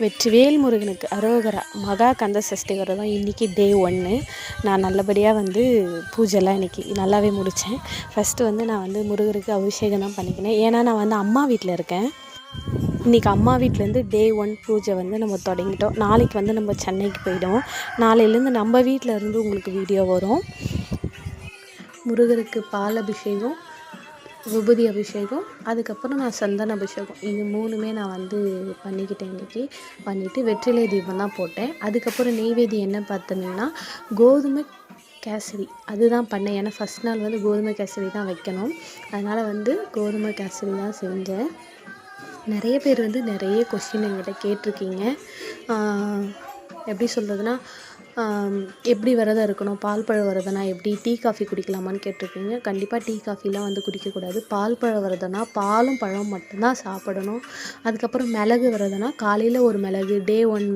வெற்றிவேல் முருகனுக்கு அரோகரா. மகா கந்த சஷ்டி விரதம் இன்றைக்கி டே 1. நான் நல்லபடியாக பூஜைலாம் இன்றைக்கி நல்லாவே முடித்தேன். ஃபஸ்ட்டு நான் முருகருக்கு அபிஷேகம் தான் பண்ணிக்கினேன். ஏன்னா நான் அம்மா வீட்டில் இருக்கேன். இன்றைக்கி அம்மா வீட்டிலேருந்து டே 1 பூஜை நம்ம தொடங்கிட்டோம். நாளைக்கு நம்ம சென்னைக்கு போயிடுவோம். நாளையிலேருந்து நம்ம வீட்டில் இருந்து உங்களுக்கு வீடியோ வரும். முருகருக்கு பால் அபிஷேகம், விபூதி அபிஷேகம், அதுக்கப்புறம் நான் சந்தன அபிஷேகம், இது 3மே நான் பண்ணிக்கிட்டேன். இன்றைக்கி பண்ணிவிட்டு வெற்றிலை தீபம் தான் போட்டேன். அதுக்கப்புறம் நெய்வேத்தியம் என்ன பார்த்தீங்கன்னா கோதுமை கேசரி அதுதான் பண்ணேன். ஏன்னா ஃபஸ்ட் நாள் கோதுமை கேசரி தான் வைக்கணும். அதனால் கோதுமை கேசரி தான் செஞ்சேன். நிறைய பேர் நிறைய கொஸ்டின் என்கிட்ட கேட்டிருக்கீங்க. எப்படி சொல்கிறதுனா, எப்படி விரதம் இருக்கணும், பால் பழ விரதம்னா எப்படி, டீ காஃபி குடிக்கலாமான்னு கேட்டிருக்கீங்க. கண்டிப்பாக டீ காஃபிலாம் குடிக்கக்கூடாது. பால் பழ விரதம்னா பாலும் பழம் மட்டும்தான் சாப்பிடணும். அதுக்கப்புறம் மிளகு விரதம்னா காலையில் ஒரு மிளகு, டே 1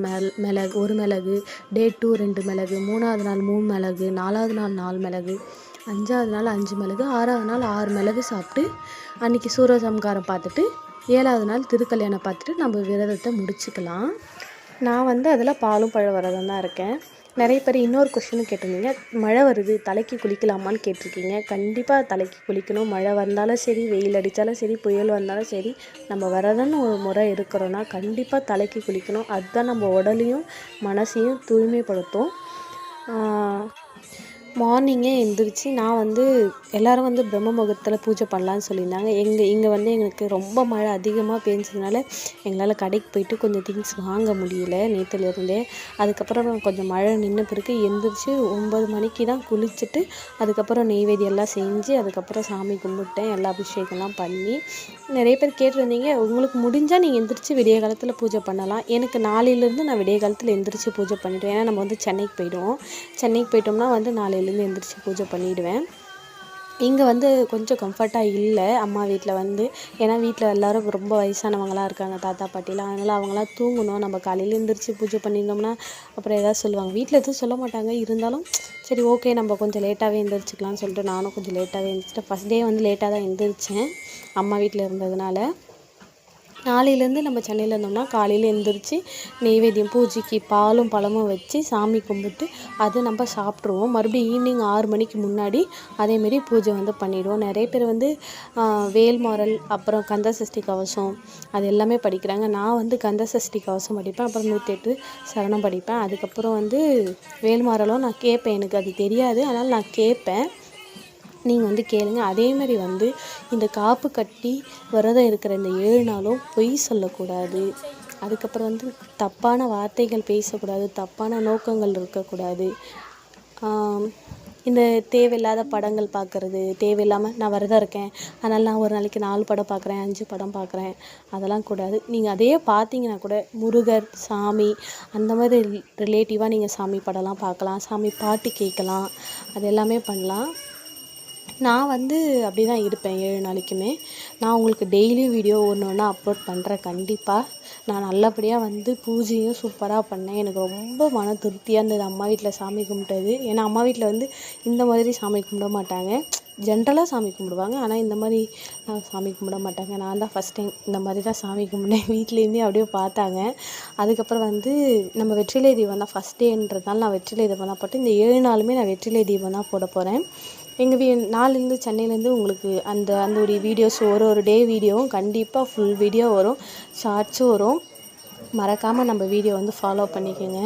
மிளகு 1 மிளகு, டே 2 2 மிளகு, 3ஆவது நாள் 3 மிளகு, 4ஆவது நாள் 4 மிளகு, 5ஆவது நாள் 5 மிளகு, 6ஆவது நாள் 6 மிளகு சாப்பிட்டு அன்றைக்கி சூரசம்காரம் பார்த்துட்டு 7ஆவது நாள் திருக்கல்யாணம் பார்த்துட்டு நம்ம விரதத்தை முடிச்சுக்கலாம். நான் அதில் பாலும் பழ விரதம் தான் இருக்கேன். நிறைய பேர் இன்னொரு கொஷினும் கேட்டிருந்தீங்க, மழை வருது தலைக்கு குளிக்கலாமான்னு கேட்டிருக்கீங்க. கண்டிப்பாக தலைக்கு குளிக்கணும். மழை வந்தாலும் சரி, வெயில் அடித்தாலும் சரி, புயல் வந்தாலும் சரி, நம்ம விரதம்னு ஒரு முறை இருக்கிறோன்னா கண்டிப்பாக தலைக்கு குளிக்கணும். அதுதான் நம்ம உடலையும் மனசையும் தூய்மைப்படுத்தும். மார்னிங்கே எழுந்திரிச்சு நான் எல்லோரும் பிரம்ம முகூர்த்தத்தில் பூஜை பண்ணலான்னு சொல்லியிருந்தாங்க. இங்கே எங்களுக்கு ரொம்ப மழை அதிகமாக பேஞ்சதுனால எங்களால் கடைக்கு போயிட்டு கொஞ்சம் திங்ஸ் வாங்க முடியல நேற்றுலேருந்தே. அதுக்கப்புறம் கொஞ்சம் மழை நின்ற பிறகு எழுந்திரிச்சு 9 மணிக்கு தான் குளிச்சுட்டு அதுக்கப்புறம் நெய்வேத்தியம் எல்லாம் செஞ்சு அதுக்கப்புறம் சாமி கும்பிட்டேன். எல்லா அபிஷேகம்லாம் பண்ணி. நிறைய பேர் கேட்டிருந்தீங்க, உங்களுக்கு முடிஞ்சால் நீங்கள் எந்திரிச்சு விடிய காலத்தில் பூஜை பண்ணலாம். எனக்கு நாளையிலேருந்து நான் விடிய காலத்தில் எந்திரிச்சு பூஜை பண்ணிவிடுவேன். ஏன்னா நம்ம சென்னைக்கு போயிடுவோம். சென்னைக்கு போயிட்டோம்னா நாளையிலேருந்து எந்திரிச்சு பூஜை பண்ணிவிடுவேன். இங்கே கொஞ்சம் கம்ஃபர்ட்டாக இல்லை அம்மா வீட்டில் ஏன்னா வீட்டில் எல்லோரும் ரொம்ப வயசானவங்களாம் இருக்காங்க, தாத்தா பாட்டிலாம். அதனால் அவங்களாம் தூங்கணும். நம்ம காலையில் எழுந்திரிச்சு பூஜை பண்ணியிருந்தோம்னா அப்புறம் எதாவது சொல்லுவாங்க. வீட்டில் எதுவும் சொல்ல மாட்டாங்க. இருந்தாலும் சரி ஓகே நம்ம கொஞ்சம் லேட்டாகவே எழுந்திரிச்சிக்கலாம்னு சொல்லிட்டு நானும் கொஞ்சம் லேட்டாகவே எழுந்திரிச்சிட்டேன். ஃபஸ்ட் டே லேட்டாக தான் எழுந்திரிச்சேன் அம்மா வீட்டில் இருந்ததுனால. நாளையிலேருந்து நம்ம சென்னையில் இருந்தோம்னா காலையில் எழுந்திரிச்சு நெய்வேத்தியம் பூஜைக்கு பாலும் பழமும் வச்சு சாமி கும்பிட்டு அது நம்ம சாப்பிட்ருவோம். மறுபடியும் ஈவினிங் 6 மணிக்கு முன்னாடி அதேமாரி பூஜை பண்ணிவிடுவோம். நிறைய பேர் வேல்மாறல், அப்புறம் கந்த சஷ்டி கவசம் அது எல்லாமே படிக்கிறாங்க. நான் கந்த சஷ்டி கவசம் படிப்பேன், அப்புறம் 108 சரணம் படிப்பேன். அதுக்கப்புறம் வேல்மாறலும் நான் கேட்பேன். எனக்கு அது தெரியாது, அதனால் நான் கேட்பேன். நீங்கள் கேளுங்க. அதேமாதிரி இந்த காப்பு கட்டி விரதம் இருக்கிற இந்த 7 நாளும் பொய் சொல்லக்கூடாது. அதுக்கப்புறம் தப்பான வார்த்தைகள் பேசக்கூடாது, தப்பான நோக்கங்கள் இருக்கக்கூடாது. இந்த தேவையில்லாத படங்கள் பார்க்குறது, தேவையில்லாமல் நான் விரதம் இருக்கேன் அதனால் நான் ஒரு நாளைக்கு 4 படம் பார்க்குறேன், 5 படம் பார்க்குறேன், அதெல்லாம் கூடாது. நீங்கள் அதையே பார்த்தீங்கன்னா கூட முருகர் சாமி அந்த மாதிரி ரிலேட்டிவாக நீங்கள் சாமி படம்லாம் பார்க்கலாம், சாமி பாட்டு கேட்கலாம், அது எல்லாமே பண்ணலாம். நான் அப்படி தான் இருப்பேன் 7 நாளைக்குமே. நான் உங்களுக்கு டெய்லியும் வீடியோ ஒன்று ஒன்றா அப்லோட் பண்ணுறேன் கண்டிப்பாக. நான் நல்லபடியாக பூஜையும் சூப்பராக பண்ணேன். எனக்கு ரொம்ப மன திருப்தியாக இருந்தது அம்மா வீட்டில் சாமி கும்பிட்டது. ஏன்னா அம்மா வீட்டில் இந்த மாதிரி சாமி கும்பிட மாட்டாங்க. ஜென்ரலாக சாமி கும்பிடுவாங்க, ஆனால் இந்த மாதிரி சாமி கும்பிட மாட்டாங்க. நான் தான் ஃபஸ்ட் டைம் இந்த மாதிரி தான் சாமி கும்பிட்டேன். வீட்லேயுமே அப்படியே பார்த்தாங்க. அதுக்கப்புறம் நம்ம வெற்றிலை தீபம் தான் ஃபஸ்ட் டேன்றதுனால நான் வெற்றிலை தீபம் தான் போட்டு இந்த 7 நாளுமே நான் வெற்றிலை தீபம் தான் போட போகிறேன். எங்கள் நாளிலேருந்து சென்னையிலேருந்து உங்களுக்கு அந்த ஒரு வீடியோஸ் ஒரு டே வீடியோவும் கண்டிப்பாக ஃபுல் வீடியோ வரும், ஷார்ட்ஸும் வரும். மறக்காமல் நம்ம வீடியோ ஃபாலோ பண்ணிக்கோங்க.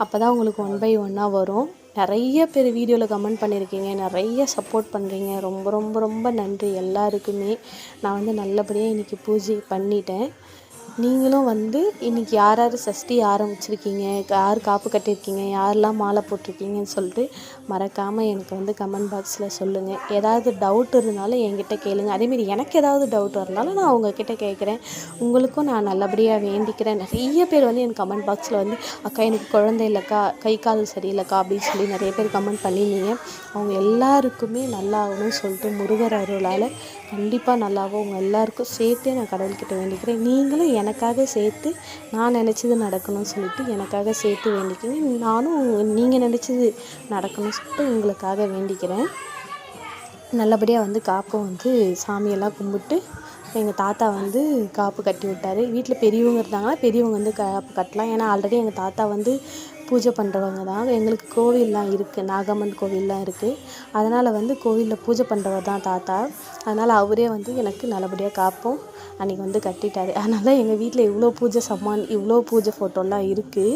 அப்போ தான் உங்களுக்கு 1 by 1 வரும். நிறைய பேர் வீடியோவில் கமெண்ட் பண்ணியிருக்கீங்க, நிறைய சப்போர்ட் பண்ணுறீங்க. ரொம்ப ரொம்ப ரொம்ப நன்றி எல்லாருக்குமே. நான் நல்லபடியாக இன்றைக்கி பூஜை பண்ணிட்டேன். நீங்களும் இன்றைக்கி யார் யார் சஷ்டி ஆரம்பிச்சிருக்கீங்க, யார் காப்பு கட்டியிருக்கீங்க, யாரெல்லாம் மாலை போட்டிருக்கீங்கன்னு சொல்லிட்டு மறக்காமல் எனக்கு கமெண்ட் பாக்ஸில் சொல்லுங்கள். ஏதாவது டவுட் இருந்தாலும் என்கிட்ட கேளுங்க. அதேமாரி எனக்கு ஏதாவது டவுட் இருந்தாலும் நான் உங்ககிட்ட கேட்குறேன். உங்களுக்கும் நான் நல்லபடியாக வேண்டிக்கிறேன். நிறைய பேர் எனக்கு கமெண்ட் பாக்ஸில் அக்கா எனக்கு குழந்தை இல்லைக்கா, கை கால் சரியில்லைக்கா அப்படின்னு சொல்லி நிறைய பேர் கமெண்ட் பண்ணியிருந்தீங்க. அவங்க எல்லாருக்குமே நல்லாகணும்னு சொல்லிட்டு முருகர் அருளால் கண்டிப்பாக நல்லாவும் உங்கள் எல்லாருக்கும் சேர்த்தே நான் கடவுள்கிட்ட வேண்டிக்கிறேன். நீங்களும் எனக்காக சேர்த்து நான் நினச்சது நடக்கணும்னு சொல்லிட்டு எனக்காக சேர்த்து வேண்டிக்கிறேன். நானும் நீங்கள் நினச்சது நடக்கணும்னு சொல்லிட்டு உங்களுக்காக வேண்டிக்கிறேன். நல்லபடியாக காப்பும் சாமியெல்லாம் கும்பிட்டு எங்கள் தாத்தா வந்து காப்பு கட்டி விட்டார். வீட்டில் பெரியவங்க இருந்தாங்கன்னா பெரியவங்க வந்து காப்பு கட்டலாம். ஏன்னா ஆல்ரெடி எங்கள் தாத்தா வந்து பூஜை பண்ணுறவங்க தான். எங்களுக்கு கோவில்லாம் இருக்குது, நாகம்மன் கோவில்லாம் இருக்குது. அதனால் வந்து கோவிலில் பூஜை பண்ணுறவர் தான் தாத்தா. அதனால் அவரே வந்து எனக்கு நல்லபடியாக காப்பும் அன்றைக்கி வந்து கட்டிட்டார். அதனால் எங்கள் வீட்டில் இவ்வளோ பூஜை சாமான், இவ்வளோ பூஜை ஃபோட்டோலாம் இருக்குது.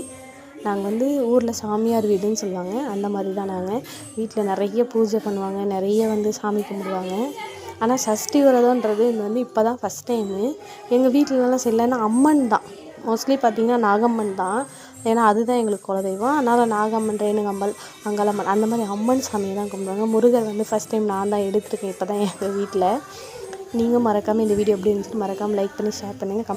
நாங்கள் வந்து ஊரில் சாமியார் வீடுன்னு சொல்லுவாங்க, அந்த மாதிரி தான். நாங்கள் வீட்டில் நிறைய பூஜை பண்ணுவாங்க, நிறைய வந்து சாமி கும்பிடுவாங்க. ஆனால் சஷ்டி விரதம்ன்றது இது வந்து இப்போ தான் ஃபஸ்ட் டைமு. எங்கள் வீட்டிலலாம் செய்யலைன்னா அம்மன் தான் மோஸ்ட்லி பார்த்திங்கன்னா, நாகம்மன் தான். ஏன்னா அதுதான் எங்களுக்கு குலதெய்வம். அதனால் நாகம்மன், ரேணுகாம்பாள், அங்காளம்மன் அந்த மாதிரி அம்மன் சாமியை தான் கும்பிடுவாங்க. முருகர் வந்து ஃபஸ்ட் டைம் நான் தான் எடுத்திருக்கேன் இப்போ தான் எங்கள் வீட்டில். நீங்களும் மறக்காமல் இந்த வீடியோ எப்படி இருந்துச்சுன்னு மறக்காமல் லைக் பண்ணி ஷேர் பண்ணுங்கள்.